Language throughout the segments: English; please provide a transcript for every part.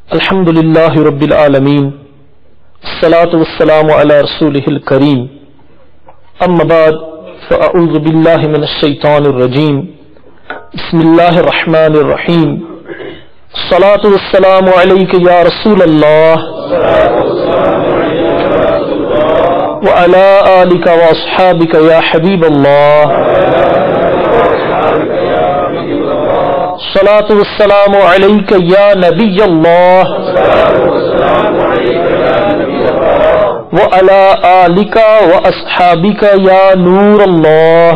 Alhamdulillahi Rabbil Alameen. Salatu wassalamu ala Rasulihil Kareem. Amma ba'd, fa'a'udhu billahi minash shaitanir rajeem. Bismillahir Rahmanir Rahim. Salatu wassalamu alayka ya Rasulallah. Wa ala alika wa ashabika ya Habiballah. الصلاة والسلام عليك يا نبي الله وعلى آلك وأصحابك يا نور الله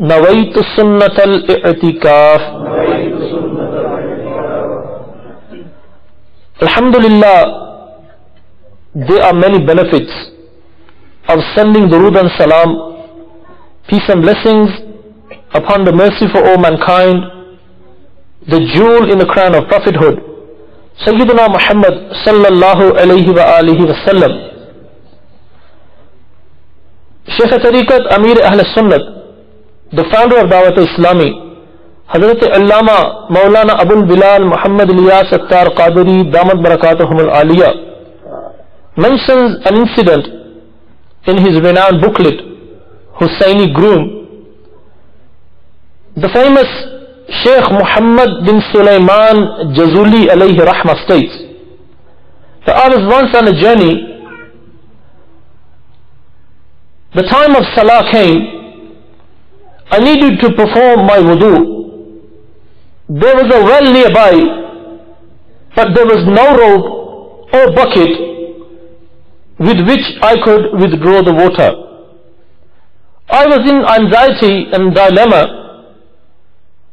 نويت سنة الاعتكاف. Alhamdulillah, there are many benefits of sending durood and salam, peace and blessings upon the merciful all mankind, the jewel in the crown of prophethood, Sayyidina Muhammad sallallahu alayhi wa alihi wa sallam. Shaykh Tariqat Amir Ahl Sunnat, the founder of Dawat Islami, Hazrat Allama Maulana Abul Bilal Muhammad Ilyas Attar Qadiri Damat Barakatuhum Al-Aliyah, mentions an incident in his renowned booklet Hussaini Groom. The famous Sheikh Muhammad bin Sulaiman Jazuli alayhi rahmah states that I was once on a journey. The time of Salah came. I needed to perform my wudu. There was a well nearby, but there was no rope or bucket with which I could withdraw the water. I was in anxiety and dilemma.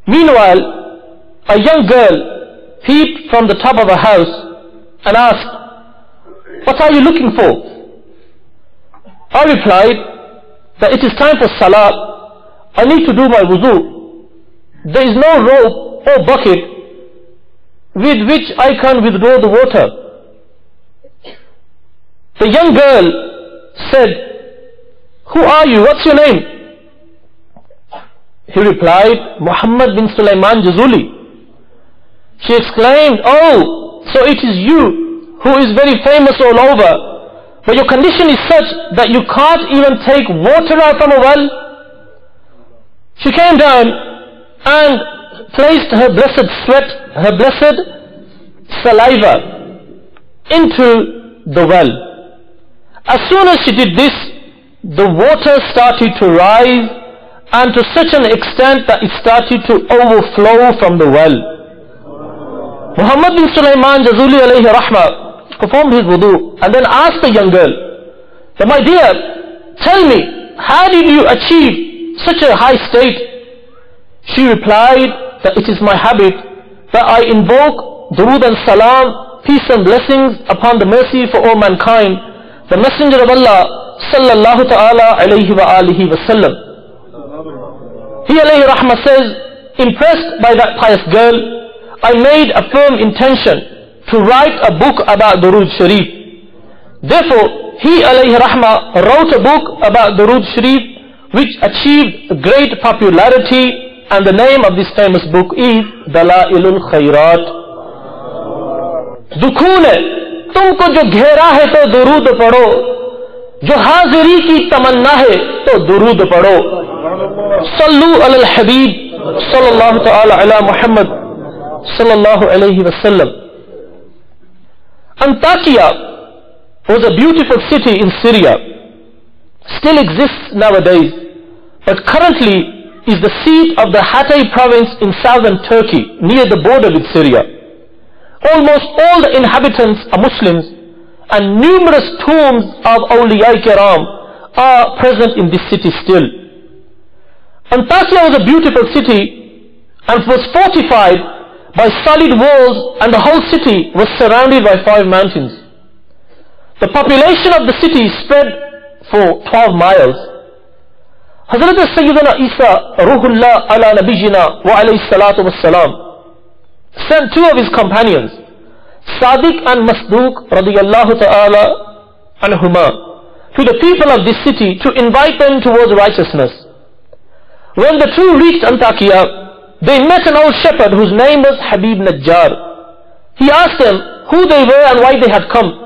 Meanwhile, a young girl peeped from the top of a house and asked, "What are you looking for?" I replied that it is time for Salah. I need to do my wudu. There is no rope or bucket with which I can withdraw the water. The young girl said, "Who are you? What's your name?" He replied, "Muhammad bin Sulaiman Jazuli." She exclaimed, "Oh, so it is you who is very famous all over, but your condition is such that you can't even take water out from a well?" She came down and placed her blessed sweat, her blessed saliva into the well. As soon as she did this, the water started to rise, and to such an extent that it started to overflow from the well. Muhammad bin Sulaiman Jazuli alayhi rahmah performed his wudu and then asked the young girl, "My dear, tell me, how did you achieve such a high state?" She replied that it is my habit that I invoke durood and salam, peace and blessings upon the mercy for all mankind, the Messenger of Allah sallallahu ta'ala alayhi wa alihi wa sallam. He alayhi rahmah says, "Impressed by that pious girl, I made a firm intention to write a book about Durood Sharif. Therefore, he alayhi rahmah wrote a book about Durood Sharif which achieved great popularity, and the name of this famous book is Dalailul Khairat." दुखून है तुमको जो घेरा है तो दुरूद पढ़ो, जो हाजिरी की तमन्ना है तो दुरूद पढ़ो. सल्लू अलल हबीब सल्लल्लाहु तआला अला मुहम्मद सल्लल्लाहु अलैहि वसल्लम. Antakya was a beautiful city in Syria, still exists nowadays, but currently is the seat of the Hatay province in southern Turkey, near the border with Syria. Almost all the inhabitants are Muslims, and numerous tombs of Awliya Kiram are present in this city still. Antakya was a beautiful city and was fortified by solid walls, and the whole city was surrounded by 5 mountains. The population of the city spread for 12 miles. Hazrat Sayyidina Isa Ruhullah ala Nabiyina wa alayhi salatu wassalam sent 2 of his companions, Sadiq and Masduq radiyallahu ta'ala anhuma, to the people of this city to invite them towards righteousness. When the two reached Antakya, they met an old shepherd whose name was Habib Najjar. He asked them who they were and why they had come.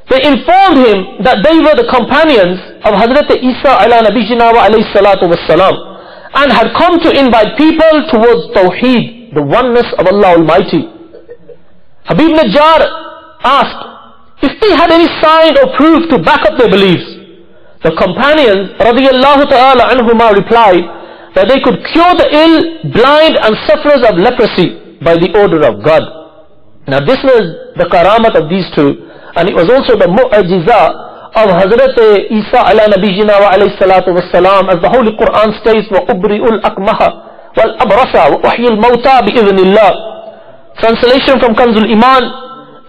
They informed him that they were the companions of Hazrat Isa ala Nabiyina wa alayhi salatu wassalam, and had come to invite people towards Tawheed, the oneness of Allah Almighty. Habib Najjar asked if they had any sign or proof to back up their beliefs. The companions radiyallahu ta'ala anhuma replied that they could cure the ill, blind and sufferers of leprosy by the order of God. Now this was the karamat of these two, and it was also the mu'ajiza of Hazrat Isa ala Nabiyina wa alayhi salatu wassalam, as the Holy Quran states, وَأُبْرِئُ الْأَكْمَهَ وَالْأَبْرَسَ وَأُحْيِي الْمَوْتَى بِإِذْنِ اللَّهِ. Translation from Kanzul Iman: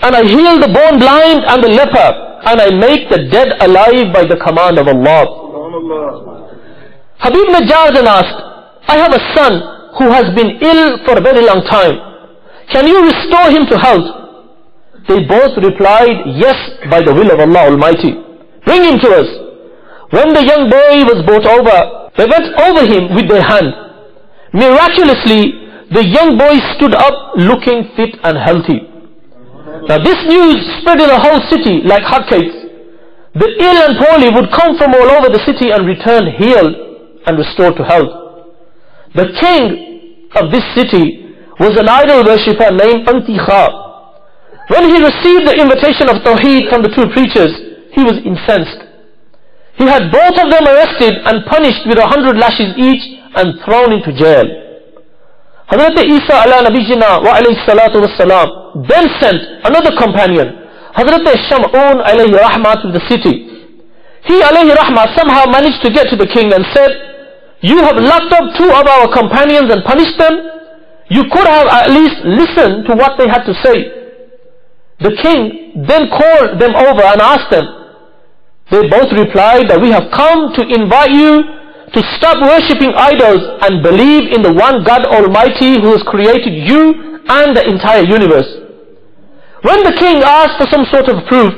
and I heal the born blind and the leper, and I make the dead alive by the command of Allah. Habib Najjar then asked, I have a son who has been ill for a very long time. Can you restore him to health? They both replied, yes, by the will of Allah Almighty. Bring him to us. When the young boy was brought over, they went over him with their hand. Miraculously, the young boy stood up looking fit and healthy. Now this news spread in the whole city like hotcakes. The ill and poorly would come from all over the city and return healed and restored to health. The king of this city was an idol worshipper named Antikha. When he received the invitation of Tawheed from the two preachers, he was incensed. He had both of them arrested and punished with 100 lashes each and thrown into jail. Hazrat Isa ala Nabiyina wa alayhi salatu wassalam then sent another companion, Hazrat Sham'un alayhi rahmah, to the city. He alayhi rahmah somehow managed to get to the king and said, you have locked up two of our companions and punished them. You could have at least listened to what they had to say. The king then called them over and asked them. They both replied that we have come to invite you to stop worshipping idols and believe in the one God Almighty who has created you and the entire universe. When the king asked for some sort of proof,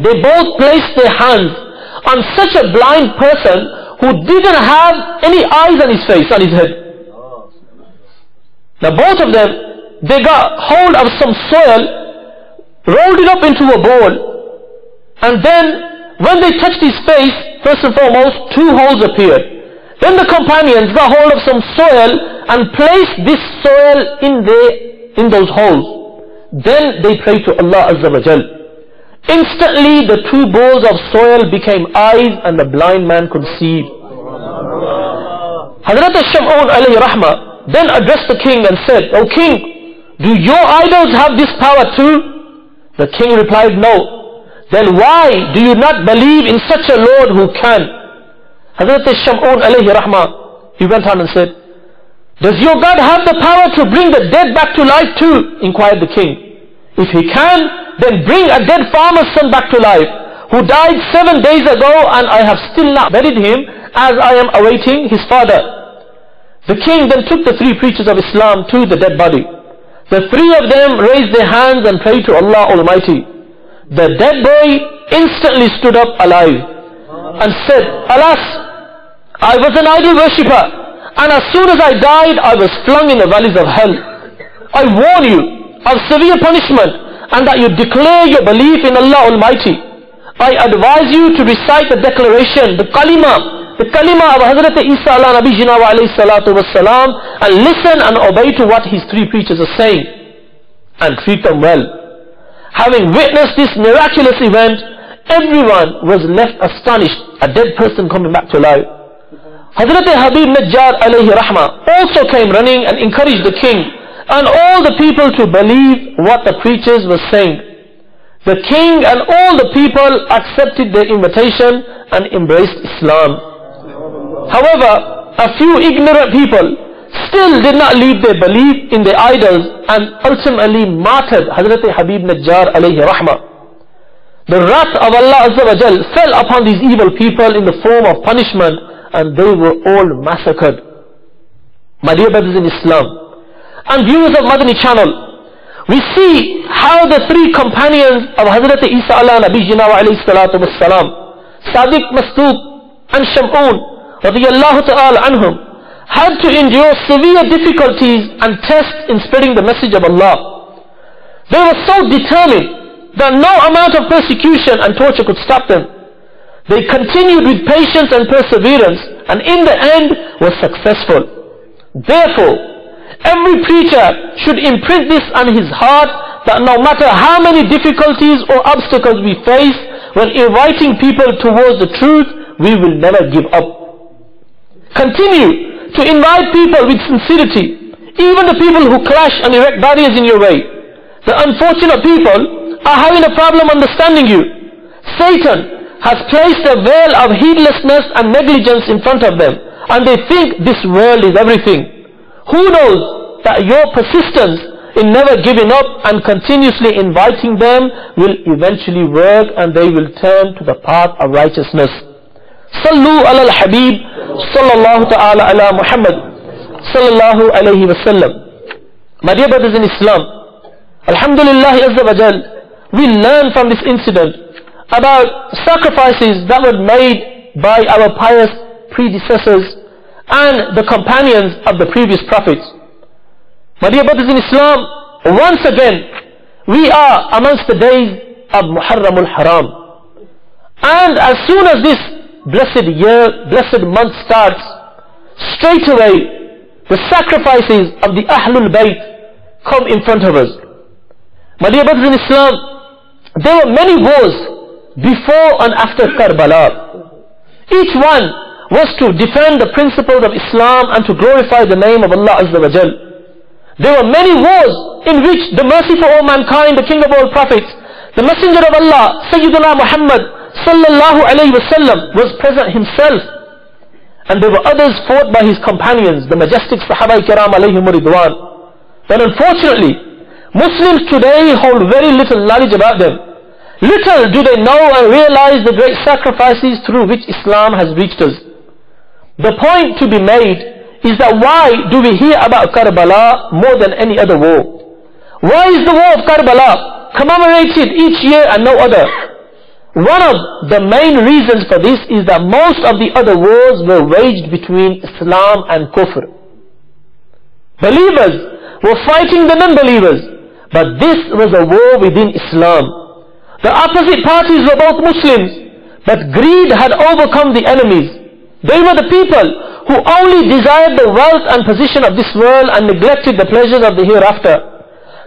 they both placed their hands on such a blind person who didn't have any eyes on his face, on his head. Now both of them, they got hold of some soil, rolled it up into a ball, and then when they touched his face, first and foremost, two holes appeared. Then the companions got hold of some soil and placed this soil in those holes. Then they prayed to Allah Azza wa Jal. Instantly the two balls of soil became eyes and the blind man could see. Hazrat Sham'un alayhi rahmah then addressed the king and said, O king, do your idols have this power too? The king replied, no. Then why do you not believe in such a Lord who can? Hazrat Sham'un alayhi rahmah, he went on and said, does your God have the power to bring the dead back to life too? Inquired the king. If he can, then bring a dead farmer's son back to life, who died 7 days ago, and I have still not buried him, as I am awaiting his father. The king then took the three preachers of Islam to the dead body. The three of them raised their hands and prayed to Allah Almighty. The dead boy instantly stood up alive and said, alas, I was an idol worshipper, and as soon as I died, I was flung in the valleys of hell. I warn you of severe punishment, and that you declare your belief in Allah Almighty. I advise you to recite the declaration, the kalima of Hazrat Isa ala Nabiyina wa alayhi salatu wassalam, and listen and obey to what his three preachers are saying, and treat them well. Having witnessed this miraculous event, everyone was left astonished, a dead person coming back to life. Hazrat Habib Najjar alayhi rahmah also came running and encouraged the king and all the people to believe what the preachers were saying. The king and all the people accepted their invitation and embraced Islam. However, a few ignorant people still did not leave their belief in their idols and ultimately martyred Hazrat Habib Najjar alayhi rahmah. The wrath of Allah Azza wa Jal fell upon these evil people in the form of punishment, and they were all massacred. My dear brothers in Islam and viewers of Madani channel, we see how the three companions of Hazrat Isa ala Nabiyina wa alayhi salatu wassalam, Sadiq Masduq and Sham'un radiyallahu ta'ala anhum, had to endure severe difficulties and tests in spreading the message of Allah. They were so determined that no amount of persecution and torture could stop them. They continued with patience and perseverance, and in the end were successful. Therefore, every preacher should imprint this on his heart, that no matter how many difficulties or obstacles we face when inviting people towards the truth, we will never give up. Continue to invite people with sincerity, even the people who clash and erect barriers in your way. The unfortunate people are having a problem understanding you. Satan has placed a veil of heedlessness and negligence in front of them, and they think this world is everything. Who knows that your persistence in never giving up and continuously inviting them will eventually work, and they will turn to the path of righteousness. Sallu ala al-Habib sallallahu ta'ala ala Muhammad sallallahu alayhi wa sallam. My dear brothers in Islam, Alhamdulillah Azza wa Jal, we learn from this incident about sacrifices that were made by our pious predecessors and the companions of the previous prophets. My dear brothers in Islam, once again we are amongst the days of Muharram al-Haram, and as soon as this blessed year, blessed month starts, straight away the sacrifices of the Ahlul Bayt come in front of us. My dear brothers in Islam, there were many wars before and after Karbala. Each one was to defend the principles of Islam and to glorify the name of Allah Azza wa Jal. There were many wars in which the mercy for all mankind, the king of all prophets, the messenger of Allah, Sayyiduna Muhammad sallallahu alayhi wa sallam, was present himself. And there were others fought by his companions, the majestic Sahaba Kiram alayhim ridwan. But unfortunately, Muslims today hold very little knowledge about them. Little do they know and realize the great sacrifices through which Islam has reached us. The point to be made is that why do we hear about Karbala more than any other war? Why is the war of Karbala commemorated each year and no other? One of the main reasons for this is that most of the other wars were waged between Islam and Kufr. Believers were fighting the non-believers, but this was a war within Islam. The opposite parties were both Muslims, but greed had overcome the enemies. They were the people who only desired the wealth and position of this world and neglected the pleasures of the hereafter.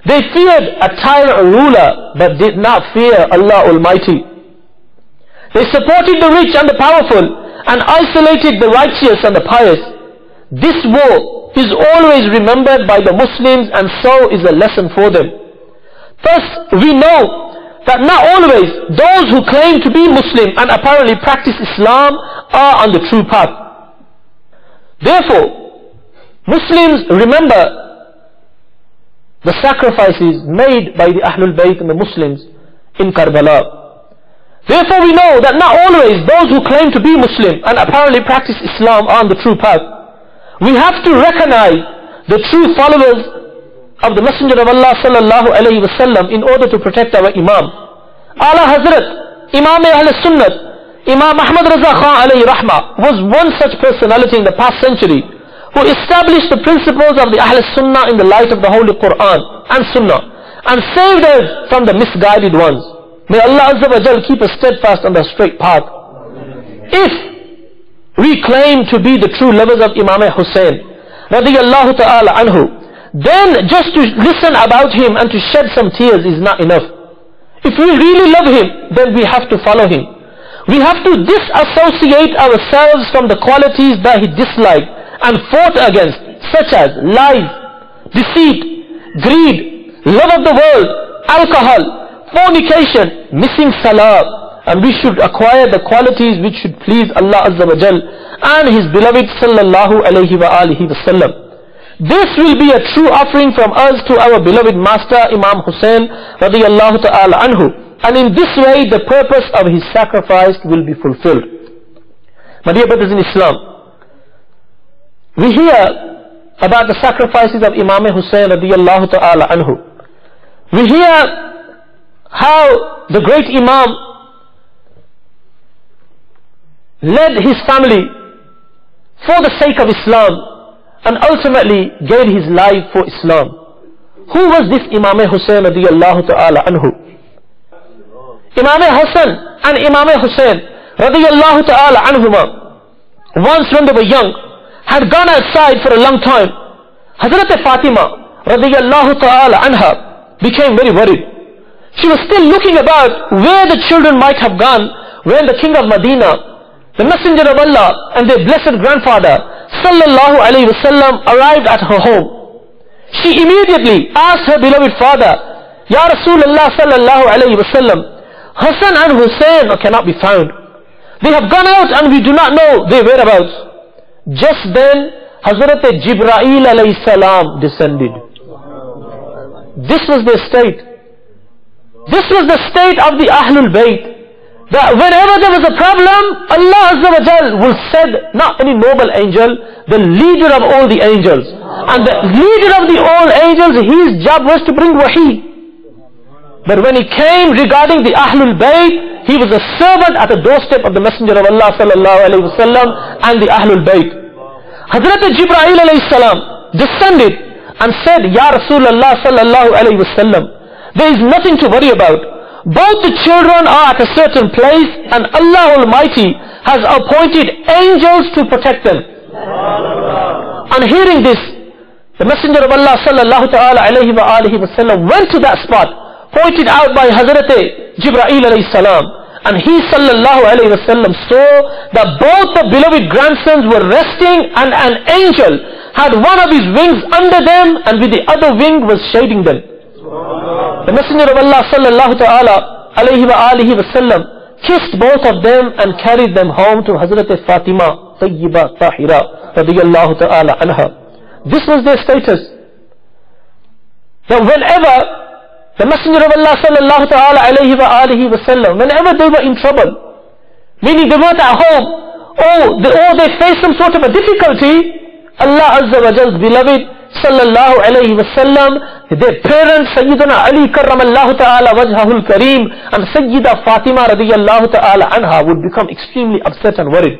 They feared a tyrant ruler, but did not fear Allah Almighty. They supported the rich and the powerful and isolated the righteous and the pious. This war is always remembered by the Muslims, and so is a lesson for them. Thus, we know that not always those who claim to be Muslim and apparently practice Islam are on the true path. Therefore, Muslims remember the sacrifices made by the Ahlul Bayt and the Muslims in Karbala. Therefore, we know that not always those who claim to be Muslim and apparently practice Islam are on the true path. We have to recognize the true followers of the Messenger of Allah sallallahu alayhi wa sallam in order to protect our Imam. Ala Hazrat, Imam Ahl Sunnat, Imam Ahmad Raza Khan alayhi rahmah, was one such personality in the past century who established the principles of the Ahl Sunnah in the light of the Holy Quran and Sunnah and saved us from the misguided ones. May Allah Azza wa Jal keep us steadfast on the straight path. If we claim to be the true lovers of Imam Hussain radiyallahu ta'ala anhu, then just to listen about him and to shed some tears is not enough. If we really love him, then we have to follow him. We have to disassociate ourselves from the qualities that he disliked and fought against, such as lies, deceit, greed, love of the world, alcohol, fornication, missing salah. And we should acquire the qualities which should please Allah Azza wa Jal and his beloved sallallahu alayhi wa alihi wa sallam. This will be a true offering from us to our beloved master Imam Hussain radiyallahu ta'ala anhu, and in this way the purpose of his sacrifice will be fulfilled. My dear brothers in Islam, we hear about the sacrifices of Imam Hussain radiyallahu ta'ala anhu. We hear how the great Imam led his family for the sake of Islam, and ultimately gave his life for Islam. Who was this Imam Hussain radiyallahu ta'ala anhu? Imam Hassan and Imam Hussain radiyallahu ta'ala anhuma, once when they were young, had gone outside for a long time. Hazrat Fatima radiyallahu ta'ala anha became very worried. She was still looking about where the children might have gone when the king of Medina, the messenger of Allah and their blessed grandfather sallallahu alayhi wasallam arrived at her home. She immediately asked her beloved father, Ya Rasulullah sallallahu alayhi wasallam, Hassan and Hussein cannot be found. They have gone out and we do not know their whereabouts. Just then Hazrat Jibreel alayhi salam descended. This was their state. This was the state of the Ahlul Bayt. That whenever there was a problem, Allah Azza wa Jal will send not any noble angel, the leader of all the angels. And the leader of the all angels, his job was to bring wahi. But when he came regarding the Ahlul Bayt, he was a servant at the doorstep of the Messenger of Allah sallallahu alayhi wasallam and the Ahlul Bayt. Hazrat Jibreel alayhi salam descended and said, Ya Rasulullah sallallahu alayhi wasallam, there is nothing to worry about. Both the children are at a certain place and Allah Almighty has appointed angels to protect them. On hearing this, the Messenger of Allah sallallahu ta'ala alayhi wa alihi wasallam went to that spot pointed out by Hazrat Jibreel alayhi salam, and he sallallahu alayhi wasallam saw that both the beloved grandsons were resting and an angel had one of his wings under them and with the other wing was shading them. The Messenger of Allah sallallahu ta'ala alayhi wa alihi wasallam kissed both of them and carried them home to Hazrat Fatima Tayyiba Tahira radiyallahu ta'ala anha. This was their status. Now whenever the Messenger of Allah sallallahu ta'ala alayhi wa alihi wasallam, whenever they were in trouble, meaning they weren't at home, or they faced some sort of a difficulty, Allah Azza wa Jal's beloved sallallahu alayhi wasallam, their parents Sayyidina Ali karramallahu ta'ala wajhahul kareem and Sayyida Fatima radiyallahu ta'ala anha would become extremely upset and worried.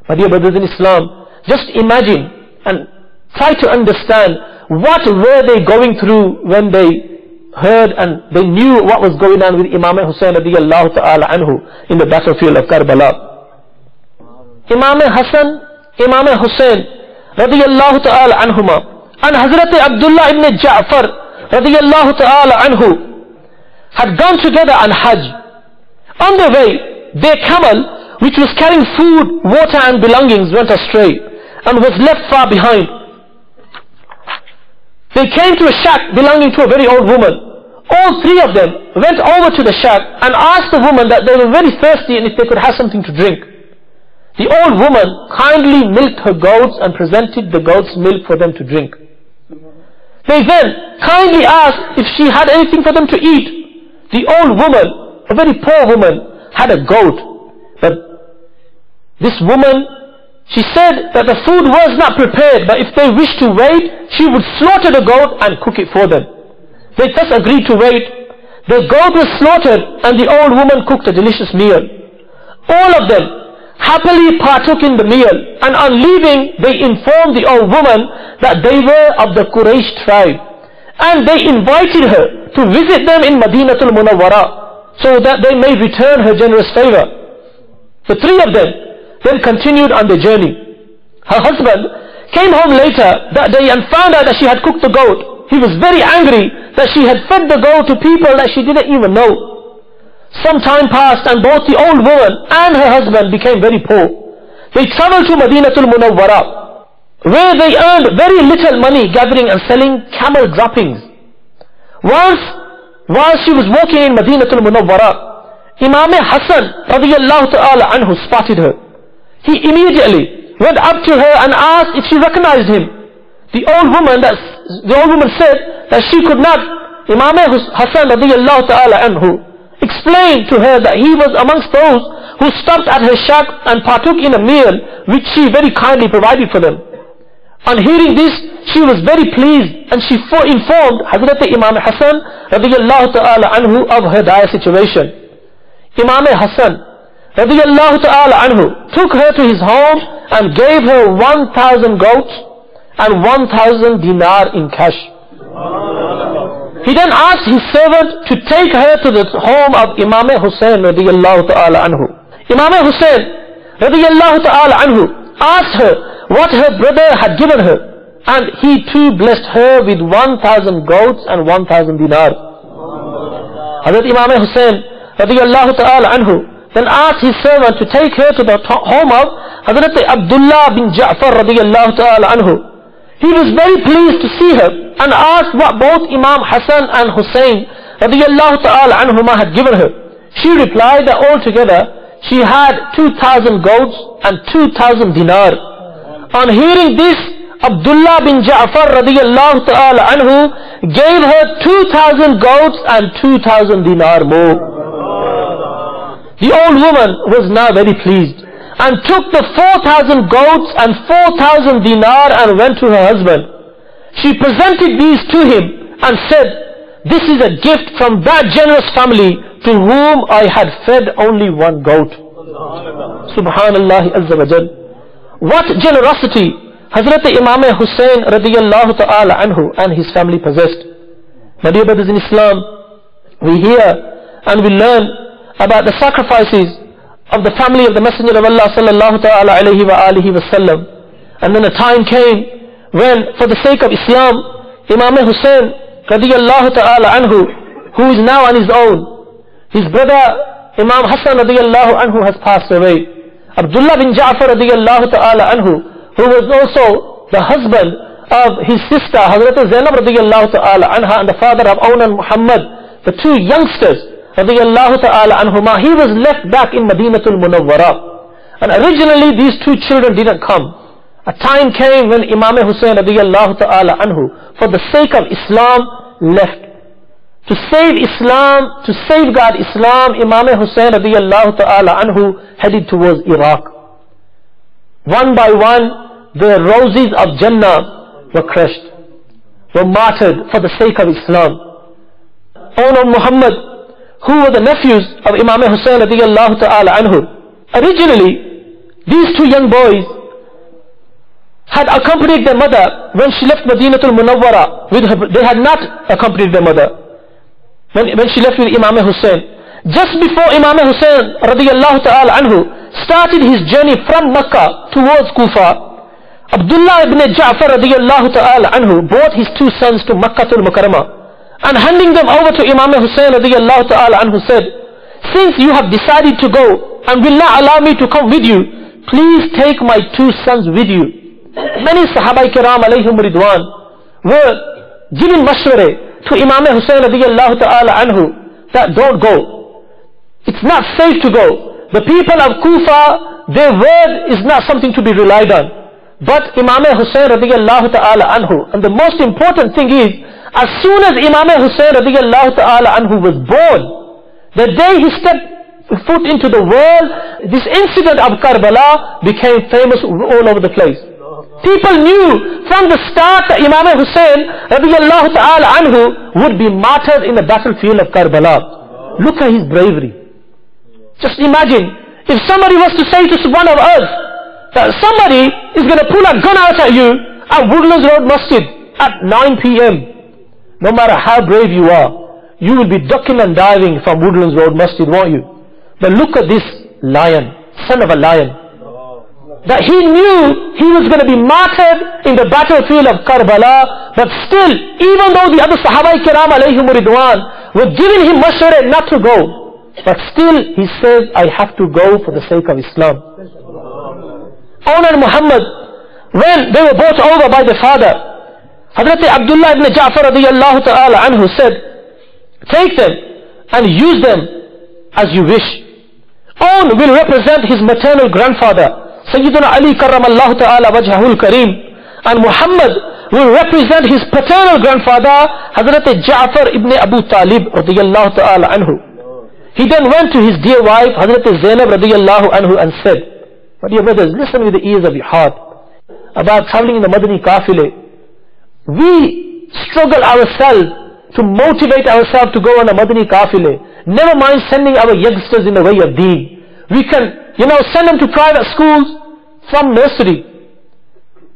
My dear brothers in Islam, just imagine and try to understand what were they going through when they heard and they knew what was going on with Imam Hussain radiyallahu ta'ala anhu in the battlefield of Karbala. Imam Hassan, Imam Hussain radiyallahu ta'ala anhuma and Hazrat Abdullah ibn Ja'far radiyallahu ta'ala anhu had gone together on Hajj. On their way, their camel, which was carrying food, water and belongings, went astray and was left far behind. They came to a shack belonging to a very old woman. All three of them went over to the shack and asked the woman that they were very thirsty and if they could have something to drink. The old woman kindly milked her goats and presented the goats' milk for them to drink. They then kindly asked if she had anything for them to eat. The old woman, a very poor woman, had a goat. But this woman, she said that the food was not prepared, but if they wished to wait, she would slaughter the goat and cook it for them. They thus agreed to wait. The goat was slaughtered and the old woman cooked a delicious meal. All of them happily partook in the meal, and on leaving they informed the old woman that they were of the Quraysh tribe, and they invited her to visit them in Madinatul Munawwara so that they may return her generous favor. The three of them then continued on their journey. Her husband came home later that day and found out that she had cooked the goat. He was very angry that she had fed the goat to people that she didn't even know. Some time passed and both the old woman and her husband became very poor. They traveled to Madinatul Munawwara, where they earned very little money gathering and selling camel droppings. Once, while she was walking in Madinatul Munawwara, Imam Hassan radiyallahu ta'ala anhu spotted her. He immediately went up to her and asked if she recognized him. The old woman said that she could not. Imam Hassan radiyallahu ta'ala anhu explained to her that he was amongst those who stopped at her shack and partook in a meal which she very kindly provided for them. On hearing this, she was very pleased and she informed Hazrat Imam Hassan radiyallahu ta'ala anhu of her dire situation. Imam Hassan radiyallahu ta'ala anhu took her to his home and gave her 1,000 goats and 1,000 dinar in cash. He then asked his servant to take her to the home of Imam Hussain radiyallahu ta'ala anhu. Imam Hussain radiyallahu ta'ala anhu asked her what her brother had given her, and he too blessed her with 1,000 goats and 1,000 dinar. Hazrat Imam Hussain radiyallahu ta'ala anhu then asked his servant to take her to the home of Hazrat Abdullah bin Ja'far radiyallahu ta'ala anhu. He was very pleased to see her and asked what both Imam Hassan and Hussain radiyallahu ta'ala anhuma had given her. She replied that altogether she had 2,000 goats and 2,000 dinar. On hearing this, Abdullah bin Ja'far radiyallahu ta'ala anhu gave her 2,000 goats and 2,000 dinar more. The old woman was now very pleased and took the 4,000 goats and 4,000 dinar and went to her husband. She presented these to him and said, "This is a gift from that generous family to whom I had fed only one goat." Subhanallah Azza wa Jal. What generosity Hazrat Imam Hussain radiyallahu ta'ala anhu and his family possessed. My dear brothers in Islam, we hear and we learn about the sacrifices of the family of the Messenger of Allah sallallahu ta'ala alayhi wa alihi wa sallam. And then a time came when, for the sake of Islam, Imam Hussain radiyallahu ta'ala anhu, who is now on his own, his brother Imam Hassan radiyallahu anhu has passed away. Abdullah bin Ja'far radiyallahu ta'ala anhu, who was also the husband of his sister Hazrat Zainab radiyallahu ta'ala anha and the father of Awnan Muhammad, the two youngsters radiyallahu ta'ala anhuma, he was left back in Madinatul Munawwara. And originally these two children didn't come. A time came when Imam Hussain radiyallahu ta'ala anhu, for the sake of Islam, left. To save Islam, to safeguard Islam, Imam Hussain radiyallahu ta'ala anhu headed towards Iraq. One by one, the roses of Jannah were crushed, were martyred for the sake of Islam. Awnan Muhammad, who were the nephews of Imam Hussain radiyallahu ta'ala anhu. Originally, these two young boys had accompanied their mother when she left Madinatul Munawwara. They had not accompanied their mother when she left with Imam Hussain. Just before Imam Hussain radiyallahu ta'ala anhu started his journey from Makkah towards Kufa, Abdullah ibn Ja'far radiyallahu ta'ala anhu brought his two sons to Makkatul Mukarramah. And handing them over to Imam Hussain radiyallahu ta'ala anhu said, "Since you have decided to go and will not allow me to come with you, please take my two sons with you." Many Sahaba Kiram alayhim ridwan were giving mashwara to Imam Hussain radiyallahu ta'ala anhu that don't go. It's not safe to go. The people of Kufa, their word is not something to be relied on. But Imam Hussain radiyallahu ta'ala anhu, and the most important thing is, as soon as Imam Hussain radiyallahu ta'ala anhu was born, the day he stepped foot into the world, this incident of Karbala became famous all over the place. People knew from the start that Imam Hussain radiyallahu ta'ala anhu would be martyred in the battlefield of Karbala. Look at his bravery. Just imagine if somebody was to say to one of us that somebody is going to pull a gun out at you at Woodlands Road Masjid at 9 p.m. No matter how brave you are, you will be ducking and diving from Woodlands Road Masjid, won't you? But look at this lion, son of a lion. That he knew he was going to be martyred in the battlefield of Karbala, but still, even though the other Sahaba Kiram alayhim ridwan were giving him mashwara not to go, but still he says, "I have to go for the sake of Islam." Awnan Muhammad, when they were brought over by the father, Hazrat Abdullah ibn Ja'far radiyallahu ta'ala anhu said, "Take them and use them as you wish." Awn will represent his maternal grandfather, Sayyidina Ali karramallahu ta'ala wajhahul kareem, and Muhammad will represent his paternal grandfather, Hazrat Ja'far ibn Abu Talib radiyallahu ta'ala anhu. He then went to his dear wife, Hazrat Zainab radiyallahu anhu, and said, "My dear brothers, listen with the ears of your heart about traveling in the Madani Qafile. We struggle ourselves to motivate ourselves to go on a Madani Qafile. Never mind sending our youngsters in the way of deen. We can, send them to private schools from nursery.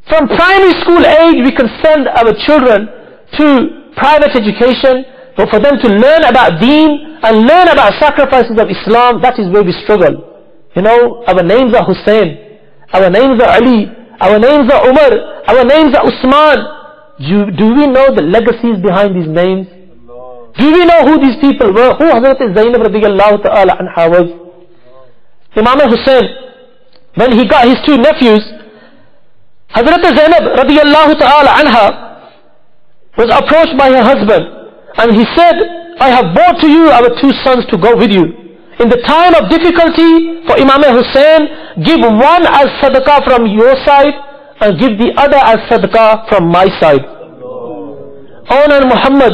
From primary school age, we can send our children to private education, but for them to learn about deen and learn about sacrifices of Islam, that is where we struggle. You know, our names are Hussein, our names are Ali, our names are Umar, our names are Usman. Do we know the legacies behind these names? Do we know who these people were? Who Hazrat Zainab radiyallahu ta'ala anha was? Imam Hussein, when he got his two nephews, Hazrat Zainab radiyallahu ta'ala anha was approached by her husband, and he said, I have brought to you our two sons to go with you. In the time of difficulty for Imam Hussein, give one as sadaqah from your side and give the other as sadaqah from my side. Onan Muhammad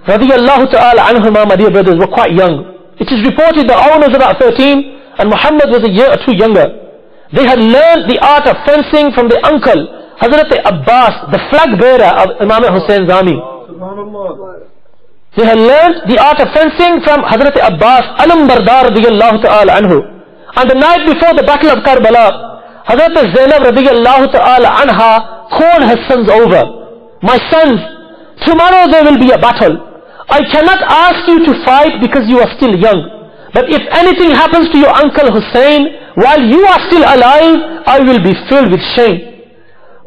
radiyallahu ta'ala anhuma, my dear brothers, were quite young. It is reported that Onan was about 13 and Muhammad was a year or two younger. They had learned the art of fencing from their uncle, Hazrat Abbas, the flag bearer of Imam Hussein's army. They had learned the art of fencing from Hazrat Abbas, Alam Bardar radiyallahu ta'ala anhu. And the night before the battle of Karbala, Hazrat Zainab radiyallahu ta'ala anha called her sons over. My sons, tomorrow there will be a battle. I cannot ask you to fight because you are still young. But if anything happens to your uncle Hussein while you are still alive, I will be filled with shame.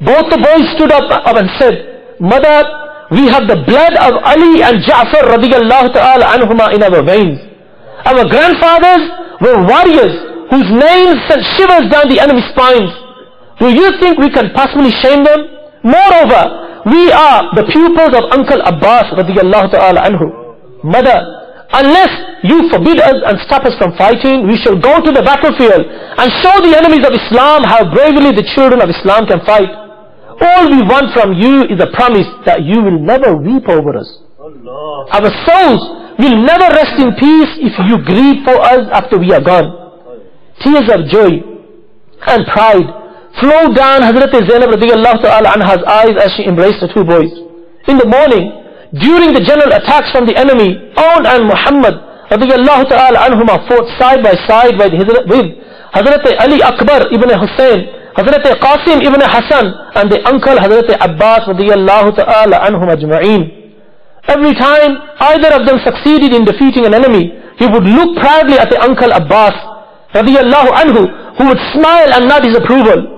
Both the boys stood up and said, Mother, we have the blood of Ali and Ja'far radiyallahu ta'ala anhuma in our veins. Our grandfathers were warriors whose names sent shivers down the enemy's spines. Do you think we can possibly shame them? Moreover, we are the pupils of Uncle Abbas radiyallahu ta'ala anhu. Mother, unless you forbid us and stop us from fighting, we shall go to the battlefield and show the enemies of Islam how bravely the children of Islam can fight. All we want from you is a promise that you will never weep over us. Allah. Our souls will never rest in peace if you grieve for us after we are gone. Tears of joy and pride flowed down Hazrat Zainab radiyallahu ta'ala anha's eyes as she embraced the two boys. In the morning, during the general attacks from the enemy, Aun and Muhammad radiyallahu ta'ala anhuma fought side by side with Hazrat Ali Akbar ibn Hussein, Hazrat Qasim ibn Hassan, and the uncle Hazrat Abbas radiyallahu ta'ala anhum ajma'een. Every time either of them succeeded in defeating an enemy, he would look proudly at the uncle Abbas radiyallahu anhu, who would smile and nod his approval.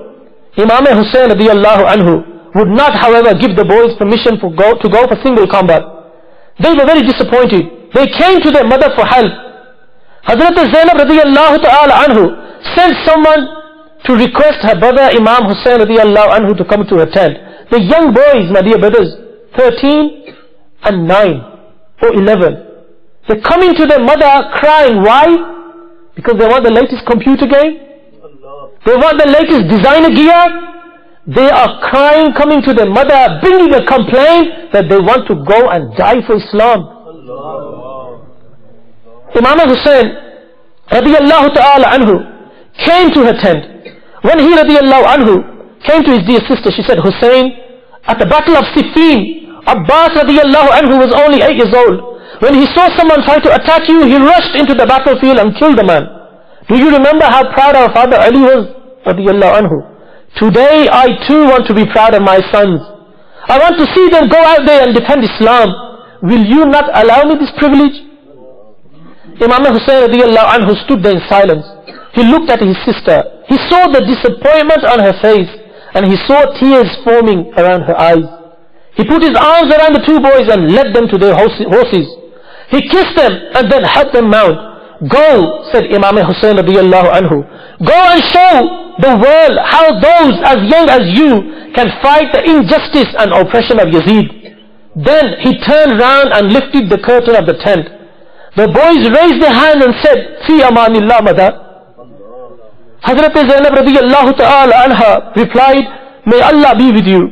Imam Hussein radiyallahu anhu would not, however, give the boys permission to go for single combat. They were very disappointed. They came to their mother for help. Hazrat Zainab radiyallahu ta'ala anhu sent someone to request her brother Imam Hussein radiyallahu anhu to come to her tent. The young boys, my dear brothers, 13 and 9 or 11, they're coming to their mother crying. Why? Because they want the latest computer game. They want the latest designer gear. They are crying, coming to their mother, bringing a complaint that they want to go and die for Islam. Imam Hussein radiyallahu ta'ala anhu came to her tent. When he radiyallahu anhu came to his dear sister, she said, Hussein, at the battle of Siffin, Abbas radiyallahu anhu was only 8 years old. When he saw someone try to attack you, he rushed into the battlefield and killed the man. Do you remember how proud our father Ali was radiyallahu anhu? Today I too want to be proud of my sons. I want to see them go out there and defend Islam. Will you not allow me this privilege? Imam Hussein radiyallahu anhu stood there in silence. He looked at his sister. He saw the disappointment on her face, and he saw tears forming around her eyes. He put his arms around the two boys and led them to their horses. He kissed them and then helped them mount. Go, said Imam Hussein radiyallahu anhu. Go and show the world how those as young as you can fight the injustice and oppression of Yazid. Then he turned round and lifted the curtain of the tent. The boys raised their hands and said, Fi amanillah mother. Hazrat Zainab radiyallahu ta'ala anha replied, May Allah be with you.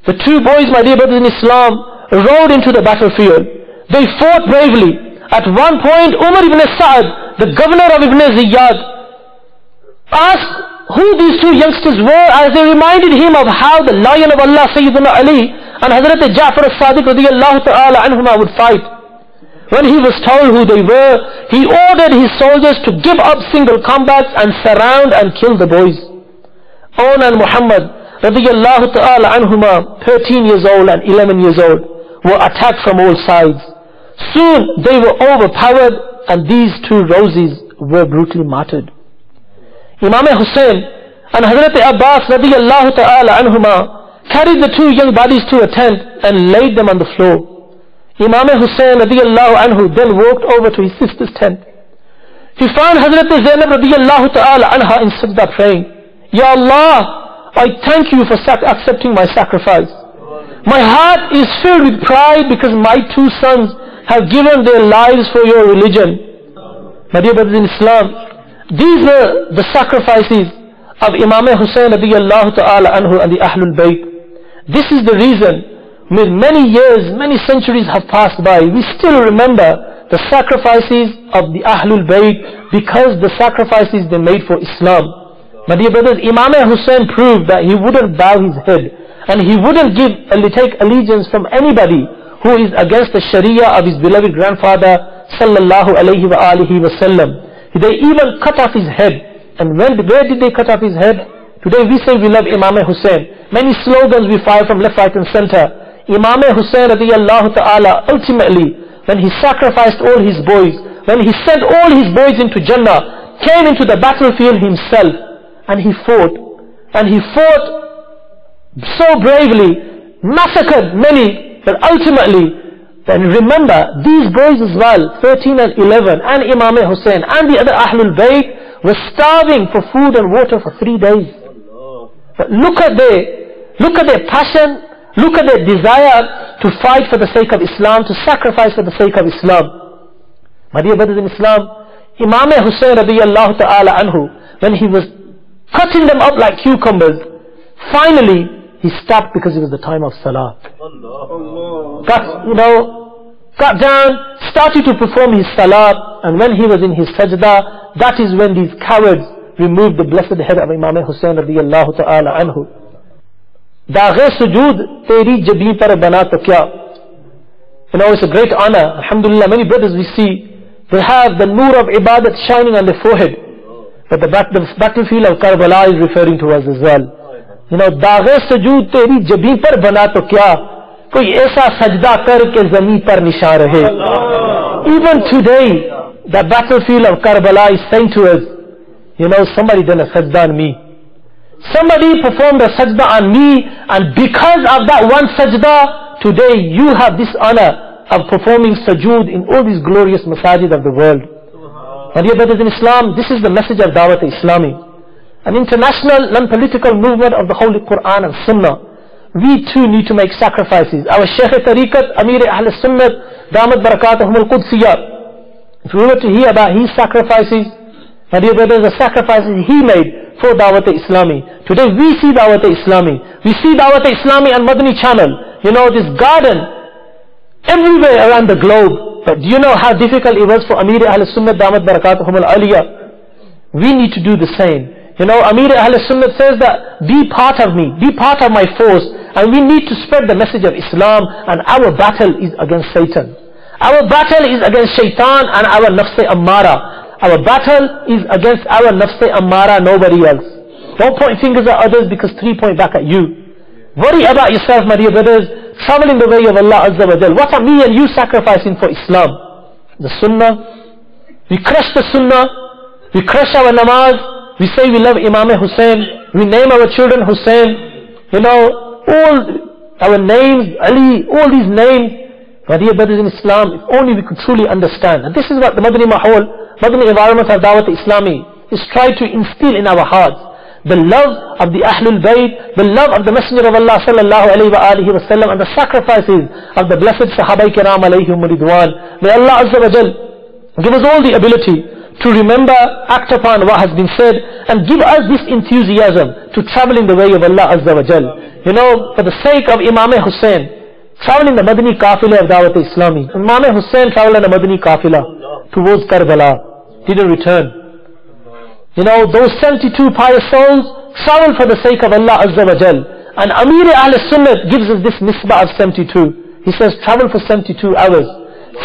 The two boys, my dear brothers in Islam, rode into the battlefield. They fought bravely. At one point, Umar ibn Sa'ad, the governor of Ibn Ziyad, asked who these two youngsters were, as they reminded him of how the lion of Allah, Sayyidina Ali, and Hazrat Ja'far as-Sadiq radiyallahu ta'ala anhuma would fight. When he was told who they were, he ordered his soldiers to give up single combats and surround and kill the boys. Aun and Muhammad radiyallahu ta'ala anhuma, 13 years old and 11 years old, were attacked from all sides. Soon they were overpowered and these two roses were brutally martyred. Imam Hussein and Hazrat Abbas radiyallahu ta'ala anhuma carried the two young bodies to a tent and laid them on the floor. Imam Hussein radiyallahu anhu then walked over to his sister's tent. He found Hazrat Zainab radiyallahu ta'ala anha in sajda praying, Ya Allah, I thank you for accepting my sacrifice. My heart is filled with pride because my two sons have given their lives for your religion. My dear brothers in Islam, these were the sacrifices of Imam Hussein radiyallahu ta'ala anhu and the Ahlul Bayt. This is the reason, with many years, many centuries have passed by, we still remember the sacrifices of the Ahlul Bayt because the sacrifices they made for Islam. My dear brothers, Imam Hussein proved that he wouldn't bow his head and he wouldn't take allegiance from anybody who is against the Sharia of his beloved grandfather sallallahu alayhi wa alihi wa sallam. They even cut off his head. And where did they cut off his head? Today we say we love Imam Hussein. Many slogans we fire from left, right and center. Imam Hussein radiyallahu ta'ala ultimately, when he sacrificed all his boys, when he sent all his boys into Jannah, came into the battlefield himself. And he fought so bravely, massacred many, but ultimately, then remember, these boys as well, 13 and 11, and Imam Hussein, and the other Ahlul Bayt, were starving for food and water for 3 days. But look at their passion, look at their desire to fight for the sake of Islam, to sacrifice for the sake of Islam. My dear brothers in Islam, Imam Hussein radiyallahu ta'ala anhu, when he was cutting them up like cucumbers, finally he stopped because it was the time of Salah. Got down, started to perform his Salah, and when he was in his sajda, that is when these cowards removed the blessed head of Imam Hussein radiyallahu ta'ala anhu. Daghe sujood teri jabi par bana to kya. It's a great honor. Alhamdulillah, many brothers we see, they have the nur of ibadat shining on their forehead. But the battlefield of Karbala is referring to us as well. Daghe sujood teri jabi par bana to kya, koi aisa sajda kar ke zami par nishan rahe. Even today, the battlefield of Karbala is saying to us, somebody done a sajda on me. Somebody performed a sajda on me, and because of that one sajda, today you have this honor of performing sujood in all these glorious masajid of the world. My dear brothers in Islam, this is the message of Dawat Islami, an international non-political movement of the Holy Quran and Sunnah. We too need to make sacrifices. Our Shaykh Tariqat, Amir Ahl Sunnat, Damat Barakatuhum al-Qudsiyah, if we were to hear about his sacrifices, my dear brothers, the sacrifices he made for Dawat Islami. Today we see Dawat Islami. We see Dawat Islami on Madani channel. This garden everywhere around the globe. But do you know how difficult it was for Amir Ahl Sunnat Damat Barakatuhum al-Aliyah? We need to do the same. Amir Ahl Sunnat says that be part of me, be part of my force, and we need to spread the message of Islam, and our battle is against Satan. Our battle is against Shaitan and our Nafs-e Ammara. Our battle is against our Nafs-e Ammara, nobody else. Don't point fingers at others because 3 point back at you. Worry about yourself, my dear brothers. Traveling the way of Allah Azza wa Jal. What are me and you sacrificing for Islam? The Sunnah. We crush the Sunnah. We crush our namaz. We say we love Imam Hussein. We name our children Hussein. All our names, Ali, all these names. My dear brothers in Islam, if only we could truly understand. And this is what the Madani Mahol, Madani environment of Dawat Islami is trying to instill in our hearts. The love of the Ahlul Bayt, the love of the Messenger of Allah sallallahu alayhi wa alihi wa sallam, and the sacrifices of the blessed Sahaba Kiram alayhim ridwan. May Allah Azza wa Jal give us all the ability to remember, act upon what has been said, and give us this enthusiasm to travel in the way of Allah Azza wa Jal. For the sake of Imam Hussein, travel in the Madani Qafila of Dawat Islami. Imam Hussein traveled in the Madani Qafila towards Karbala, didn't return. Those 72 pious souls travel for the sake of Allah Azza wa Jal. And Amir Ahl Sunnat gives us this nisbah of 72. He says travel for 72 hours.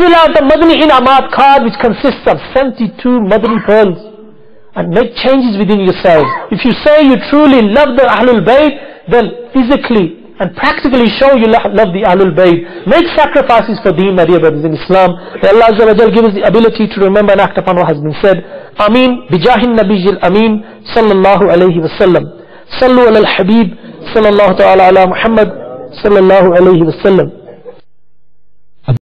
Fill out the Madani Inamat card which consists of 72 Madani pearls, and make changes within yourselves. If you say you truly love the Ahlul Bayt, then physically and practically show you love the Ahlul Bayt. Make sacrifices for deen, my dear brothers in Islam. May Allah Azza wa Jal give us the ability to remember and act upon what has been said. Ameen. Bijahin Nabiyil Ameen. Sallallahu alayhi wa sallam. Sallu ala al-Habib. Sallallahu ta'ala ala Muhammad. Sallallahu alayhi wa sallam.